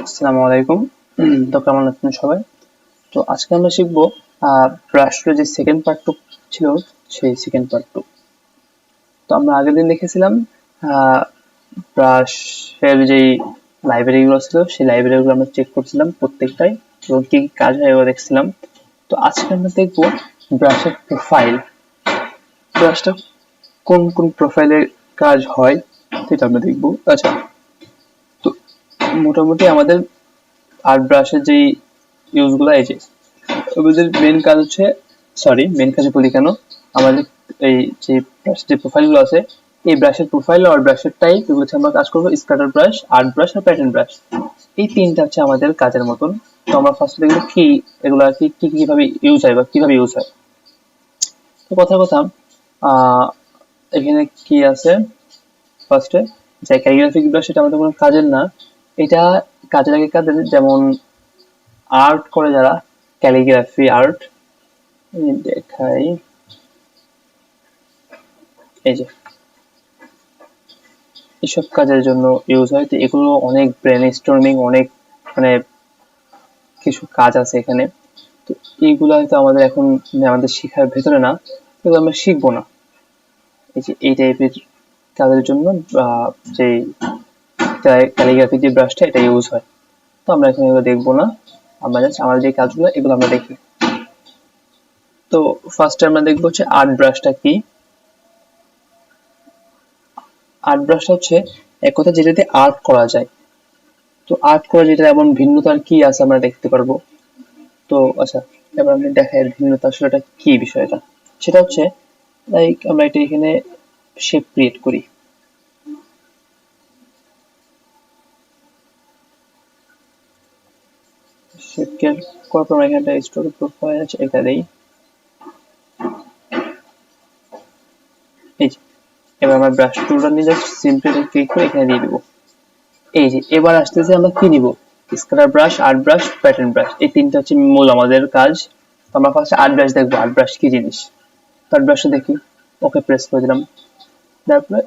আসসালামু আলাইকুম। তো কেমন আছেন সবাই? তো আজকে আমরা শিখব ব্রাশের যে সেকেন্ড পার্ট টু ছিল সেই সেকেন্ড পার্ট টু। তো আমরা আগের দিন দেখেছিলাম ব্রাশের যেই লাইব্রেরিগুলো ছিল সেই লাইব্রেরিগুলো আমরা চেক করছিলাম প্রত্যেকটাই এবং কি কি কাজ হয় এগুলো দেখছিলাম। তো আজকে আমরা দেখব ব্রাশের প্রোফাইল, ব্রাশটা কোন কোন প্রোফাইলের কাজ হয় সেটা আমরা দেখব। আচ্ছা, তো মোটামুটি আমাদের আর্ট ব্রাশের যেই ইউজগুলো এই যে আমাদের মেন কাজ হচ্ছে, মেন কাজে বলি কেন, আমাদের এই যে প্রোফাইলগুলো আছে এই ব্রাশের প্রোফাইল আর ব্রাশের টাইপ এগুলো হচ্ছে আমরা কাজ করবো স্ক্যাটার ব্রাশ, আর্ট ব্রাশ আর প্যাটার্ন ব্রাশ। এই তিনটা হচ্ছে আমাদের কাজের মতন। তো আমরা ফার্স্ট দেখবো কি এগুলো আর কি কিভাবে ইউজ হয় বা কিভাবে ইউজ হয়। তো কথার কথা, এখানে কি আছে ফার্স্টে, যে ক্যালিগ্রাফিক ব্রাশ এটা আমাদের কোনো কাজের না। এটা কাজের আগে কাজের, যেমন আর্ট করে যারা, ক্যালিগ্রাফি আর্ট দেখাই, এই যে এসব কাজের জন্য ইউজ হয়। তো এগুলো অনেক ব্রেন স্টর্মিং, অনেক মানে কিছু কাজ আছে এখানে। তো এইগুলো হয়তো আমাদের এখন আমাদের শেখার ভেতরে না, এগুলো আমরা শিখবো না। এই যে এই টাইপের কাজের জন্য যে ক্যালিগ্রাফি যে ব্রাশটা এটা ইউজ হয়। তো আমরা এখন এগুলো দেখবো না, আমরা জাস্ট আমাদের যে কাজগুলো এগুলো আমরা দেখি। তো ফার্স্টে আমরা দেখবো হচ্ছে আর্ট ব্রাশটা কি। আর্ট ব্রাশটা হচ্ছে এক কথা যেটাতে আর্ট করা যায়। তো আর্ট করা যেটা এমন ভিন্নতার কি আছে আমরা দেখতে পারবো। তো আচ্ছা, এবার আমি দেখাই ভিন্নতা আসলে এটা কি বিষয়টা। সেটা হচ্ছে লাইক আমরা এটা এখানে শেপ ক্রিয়েট করি, শেপ ক্রিয়েট করার পর এখানে একটা স্টোরি প্রোফাইল আছে, এটা দেই। এই যে এবার আমরা ব্রাশ টুলটা নিয়ে জাস্ট সিম্পলি ক্লিক করে এখানে দিয়ে দিব। এই যে এবার আসতেছে আমরা কি নিব, scalar brush, art brush, pattern brush, এই তিনটা হচ্ছে মূল আমাদের কাজ। আমরা ফার্স্ট আর্ট ব্রাশ দেখবো, আর্ট ব্রাশ কি জিনিস। আর্ট ব্রাশটা দেখি, ওকে প্রেস করে দিলাম। তারপরে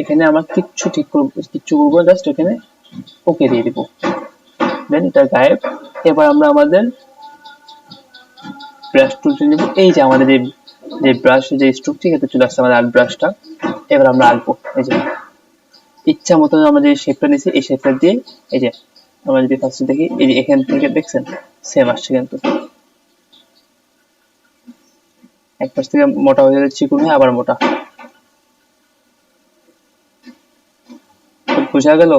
এখানে আমরা কিচ্ছু করবো, জাস্ট এখানে ওকে দিয়ে দিব, দেন এটা গায়েব। এবার আমরা আমাদের ব্রাশ টুলটা নিব। এই যে আমাদের যে ব্রাশ যে স্ট্রোক, ঠিক আছে, চলে আসছে আমাদের আর্ট ব্রাশটা। এবার আমরা আঁকবো, এই যে ইচ্ছা মতো আমরা যে শেপটা নিয়েছি এই শেপটা দিয়ে, এই যে আমরা যদি ফার্স্ট দেখি, এই যে এখান থেকে দেখছেন সেম আসছে, কিন্তু এক পাশ থেকে মোটা হয়ে যাচ্ছে, চিকুন হয়ে আবার মোটা। বোঝা গেল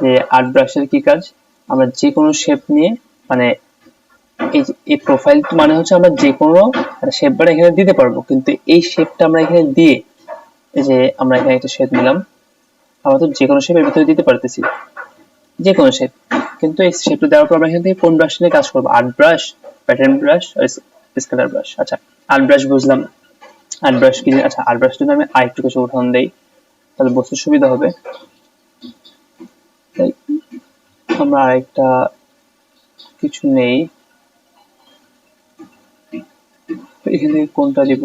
যে আর্ট ব্রাশের কি কাজ। আমরা যে কোনো শেপ নিয়ে, মানে এই প্রোফাইল মানে হচ্ছে আমরা যে কোনো শেপ বার এখানে দিতে পারবো, কিন্তু এই শেপটা আমরা এখানে দিয়ে, এই যে আমরা এখানে একটা শেপ নিলাম, আমরা তো যে কোনো শেপ এর ভিতরে দিতে পারতেছি, যে কোনো শেপ। কিন্তু এই শেপটা দেওয়ার পর আমরা এখান থেকে কোন ব্রাশ নিয়ে কাজ করবো, আর্ট ব্রাশ, প্যাটার্ন ব্রাশ আর স্কেলার ব্রাশ। আচ্ছা, আর্ট ব্রাশ বুঝলাম, আর্ট ব্রাশ কি। আচ্ছা, আর্ট ব্রাশ জন্য আমি আরেকটু কিছু উদাহরণ দেই, তাহলে বুঝতে সুবিধা হবে। তাই আমরা আরেকটা কিছু নেই, এখানে কোনটা দিব,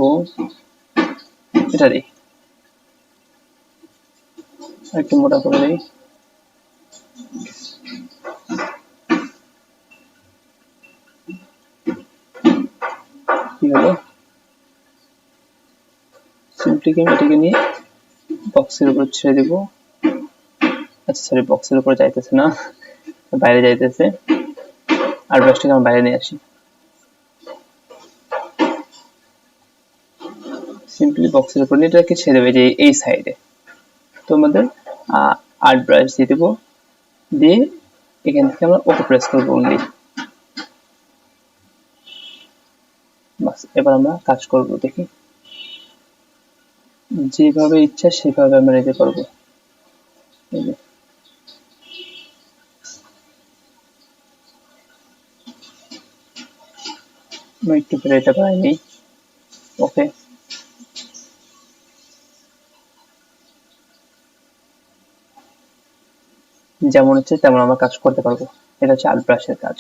এটা দিই, একটু মোটা করে দিই। কি হলো, সিম্পলি এটাকে নিয়ে বক্সের উপর ছেড়ে দিব। আচ্ছা সরি, বক্সের উপর যাইতেছে না, বাইরে যাইতেছে। আর ব্রাশটাকে আমরা বাইরে নিয়ে আসি, সিম্পলি বক্সের উপর নিয়ে এটাকে ছেড়ে দেবে যে এই সাইডে। তো আমাদের আর্ট ব্রাশ দিয়ে দেবো, দিয়ে এখান থেকে আমরা ওকে প্রেস করবো অনলি। বাস, এবার আমরা কাজ করব, দেখি যেভাবে ইচ্ছা সেভাবে আমরা নিতে পারবো। আমি একটু করে এটা পাইনি, ওকে। যেমন হচ্ছে তেমন আমরা কাজ করতে পারবো, এটা হচ্ছে আর্ট ব্রাশের কাজ।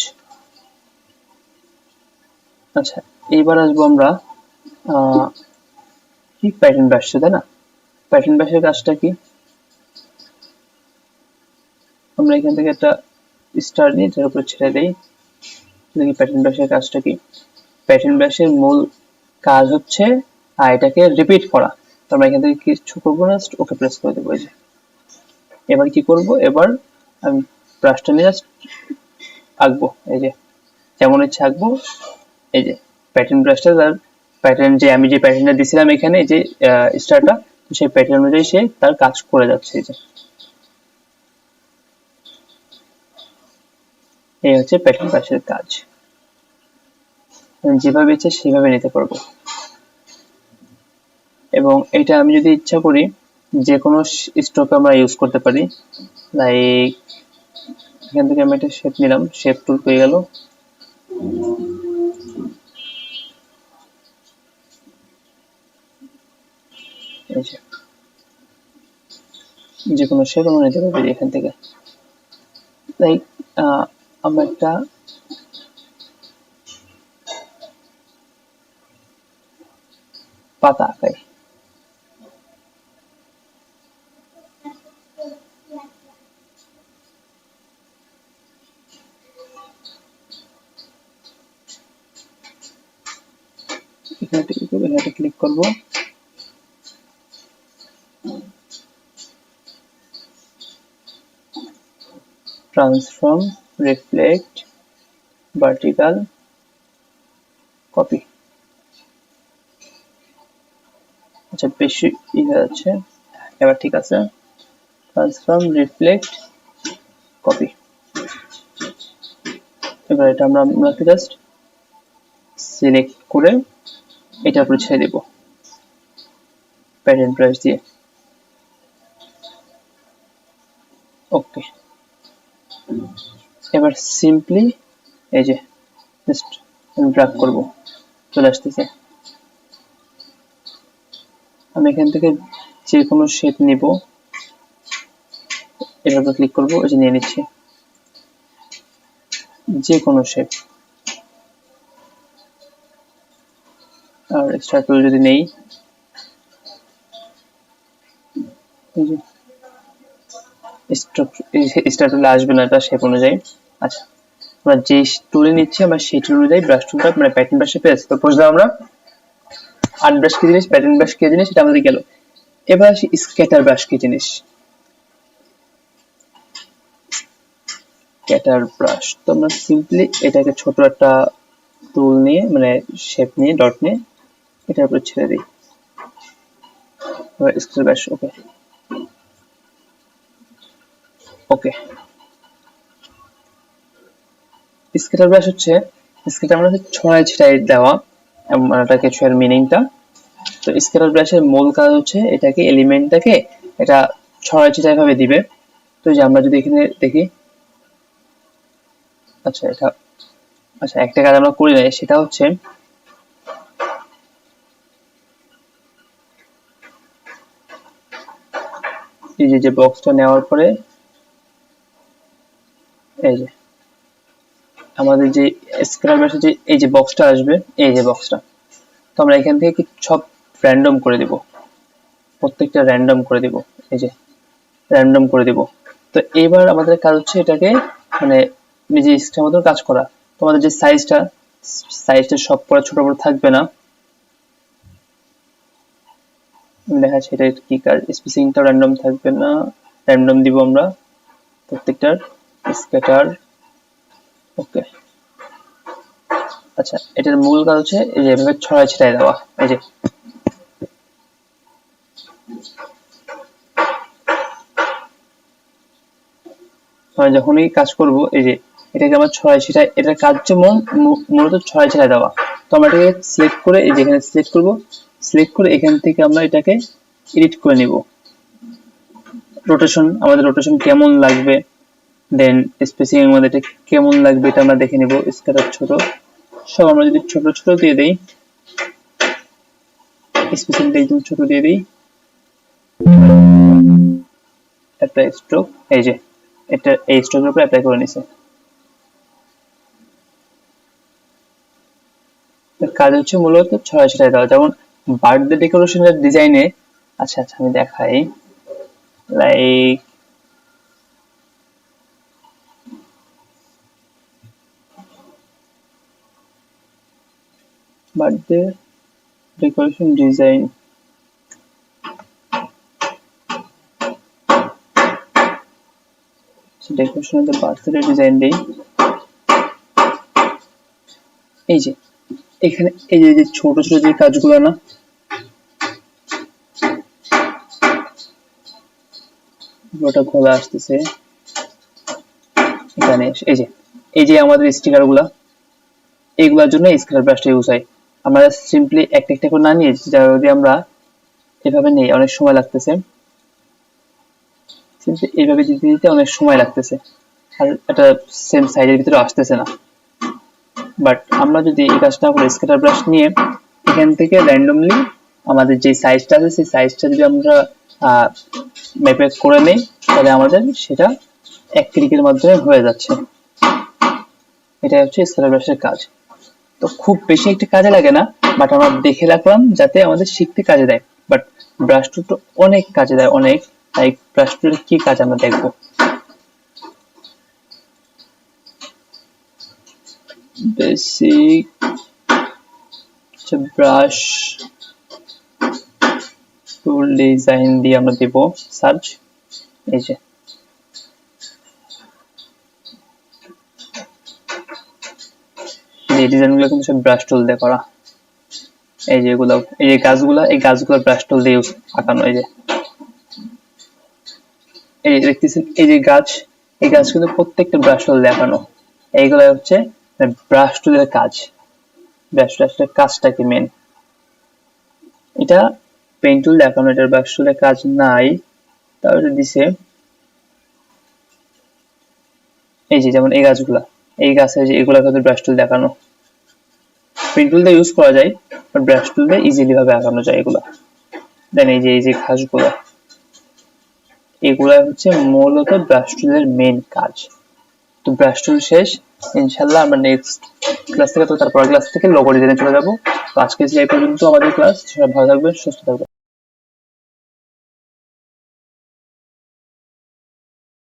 আচ্ছা, এইবার আসবো আমরা কি প্যাটার্ন ব্রাশ, তাই না? প্যাটার্ন ব্রাশের কাজটা কি, আমরা এখান থেকে একটা স্টার নিয়ে এটার উপর ছেড়ে দেই। দেখি প্যাটার্ন ব্রাশের কাজটা কি। প্যাটার্ন ব্রাশের মূল কাজ হচ্ছে এটাকে রিপিট করা। তো আমরা এখান থেকে কিছু করবো না, ওকে প্রেস করে দেবো। এই যে এবার কি করব, এবার আমি ব্রাশটা নিয়ে জাস্ট আঁকবো। এই যে যেমন ইচ্ছে আঁকবো। এই যে প্যাটার্ন ব্রাশটা তার প্যাটার্ন, যে আমি যে প্যাটার্নটা দিছিলাম এখানে যে স্টারটা, সেই প্যাটার্ন অনুযায়ী সে তার কাজ করে যাচ্ছে। এই যে এই হচ্ছে প্যাটার্ন ব্রাশের কাজ। যেভাবে ইচ্ছে সেভাবে নিতে পারবো। এবং এটা আমি যদি ইচ্ছা করি যে কোনো স্ট্রোক আমরা ইউজ করতে পারি। লাইক এখান থেকে আমি একটা শেপ নিলাম, শেপ টুল পেয়ে গেল। এই যে কোনো শেপ আমরা নিতে পারি এখান থেকে। লাইক আমরা একটা পাতা আঁকাই। এখানে ক্লিক করব, ট্রান্সফর্ম, রিফ্লেক্ট, ভার্টিক্যাল, কপি। আচ্ছা বেশি হয়ে যাচ্ছে, এবার ঠিক আছে। Transform, reflect, copy. এবার এটা আমরা জাস্ট সিলেক্ট করে এটার উপর ছেড়ে দেব প্যাটার্ন ব্রাশ দিয়ে। ওকে, এবার সিম্পলি এই যে জাস্ট ড্র্যাগ করব, চলে আসতেছে। আমি এখান থেকে যে কোনো শেপ নিব, এটার উপর ক্লিক করব, এই যে নিয়ে নিচ্ছি যে কোনো শেপ। আর এক্সট্রা টুল যদি নেই, স্টার টুলে আসবে না, এটা শেপ অনুযায়ী। আচ্ছা আমরা যে টুলে নিচ্ছি আমরা সেই টুল অনুযায়ী ব্রাশ টুলটা মানে প্যাটার্ন ব্রাশে পেয়েছি। তো বুঝলাম আমরা আর্ট ব্রাশ কি জিনিস, প্যাটার্ন ব্রাশ কি জিনিস, এটা আমাদের গেল। এবার আসি স্ক্যাটার ব্রাশ কি জিনিস। স্ক্যাটার ব্রাশ, তো আমরা সিম্পলি এটাকে ছোট একটা টুল নিয়ে মানে শেপ নিয়ে ডট নিয়ে এটার উপর ছেড়ে দিই। স্ক্যাটার ব্রাশ, ওকে ওকে। স্ক্যাটার ব্রাশ হচ্ছে, স্ক্যাটার মানে ছড়াই ছিটাই দেওয়া, এটা কিছু এর মিনিংটা। তো স্ক্যাটার ব্রাশের মূল কাজ হচ্ছে এটাকে এলিমেন্টটাকে এটা ছড়াই ছিটাই ভাবে দিবে। তো যে আমরা যদি এখানে দেখি, আচ্ছা এটা, আচ্ছা একটা কাজ আমরা করি নাই, সেটা হচ্ছে এই যে বক্সটা নেওয়ার পরে এই যে আমাদের যে স্ক্যাটার ব্রাশে যে এই যে বক্সটা আসবে, এই যে বক্সটা, তো আমরা এখান থেকে সব র্যান্ডম করে দিব, প্রত্যেকটা র্যান্ডম করে দিব। এই যে র্যান্ডম করে দিব। তো এবার আমাদের কাজ হচ্ছে এটাকে মানে নিজে ইচ্ছা মতো কাজ করা। তোমাদের যে সাইজটা সব পরে ছোট বড় থাকবে না, দেখা যাচ্ছে এটা কি কাজ, স্পেসিংটা র্যান্ডম থাকবে না, র্যান্ডম দিব আমরা প্রত্যেকটার স্ক্যাটার। ওকে, আচ্ছা এটার মূল কাজ হচ্ছে এই যে এভাবে ছড়াই ছিটাই দেওয়া। এই যে আমি যখনই কাজ করব এই যে এটাকে আমার ছড়াই ছিটাই, এটার কাজ হচ্ছে মূলত ছড়াই ছিটাই দেওয়া। তো আমরা এটাকে সিলেক্ট করে এই যে এখানে সিলেক্ট করব, সিলেক্ট করে এখান থেকে আমরা এটাকে এডিট করে নিব। রোটেশন, আমাদের রোটেশন কেমন লাগবে, দেন স্পেসিং আমাদের এটা কেমন লাগবে এটা আমরা দেখে নিব। স্ক্যাটার ছোট, সব আমরা যদি ছোট ছোট দিয়ে দেই, স্পেসিংটা একদম ছোট দিয়ে দিই, একটা স্ট্রোক, এই যে এটা এই স্ট্রোকের উপর অ্যাপ্লাই করে নিছে। কাজ হচ্ছে মূলত ছড়াই ছিটাই দেওয়া, যেমন বার্থডে ডেকোরেশনের ডিজাইনে। আচ্ছা আচ্ছা আমি দেখাই, like but the decoration design ডেকোরেশনের বার্থডে ডিজাইন দেই। এই যে এখানে এই যে ছোট ছোট যে কাজগুলো না, ওটা খোলা আসতেছে এখানে। এই যে আমাদের স্টিকার গুলা, এইগুলোর জন্য স্কেলার ব্রাশটা ইউজ হয়। আমরা সিম্পলি একটা একটা করে না নিয়ে যদি আমরা এভাবে নেই, অনেক সময় লাগতেছে। সিম্পলি এইভাবে দিতে দিতে অনেক সময় লাগতেছে, আর এটা সেম সাইজের ভিতরে আসতেছে না। বাট আমরা যদি এই কাজটা করে স্কেলার ব্রাশ নিয়ে এখান থেকে র্যান্ডমলি আমাদের যে সাইজটা আছে সেই সাইজটা যদি আমরা ম্যাপে করে নেই, তাহলে আমাদের সেটা এক ক্লিকের মাধ্যমে হয়ে যাচ্ছে। এটা হচ্ছে স্কেলার ব্রাশের কাজ। তো খুব বেশি একটা কাজে লাগে না, বাট আমরা দেখে রাখলাম যাতে আমাদের শিখতে কাজে দেয়। বাট ব্রাশ টুল তো অনেক কাজে দেয়, অনেক। তাই ব্রাশ টুলের কি কাজ আমরা দেখবো। বেসিক ব্রাশ টুল ডিজাইন দিয়ে আমরা দিব সার্চ। এই যে এই ডিজাইনগুলো কিন্তু সব ব্রাশ টুল দিয়ে করা। এই যে এগুলো, এই যে গাছগুলা, এই গাছগুলো ব্রাশ টুল দিয়ে আঁকানো। এই যে দেখতেছেন, এই যে গাছ, এই গাছ কিন্তু প্রত্যেকটা ব্রাশ টুল দেখানো। এইগুলো হচ্ছে ব্রাশ টুলের কাজ। ব্রাশ টুলের কাজটা কি মেন, এটা পেন টুল দেখানো, এটার ব্রাশ টুলের কাজ নাই। তাহলে দিছে এই যে যেমন এই গাছগুলা, এই গাছে যে এগুলা কিন্তু ব্রাশ টুল দেখানো। পেন টুল দিয়ে ইউজ করা যায়, বাট ব্রাশ টুল দিয়ে ইজিলি ভাবে আঁকানো যায় এগুলা। দেন এই যে ঘাসগুলা, এগুলা হচ্ছে মূলত ব্রাশ টুলের মেন কাজ। তো ব্রাশ টুল শেষ, ইনশাল্লাহ আমরা নেক্সট ক্লাস থেকে, তো তারপর ক্লাস থেকে লোগো ডিজাইনে চলে যাবো। তো আজকে এই পর্যন্ত আমাদের ক্লাস। সবাই ভালো থাকবেন, সুস্থ থাকবেন।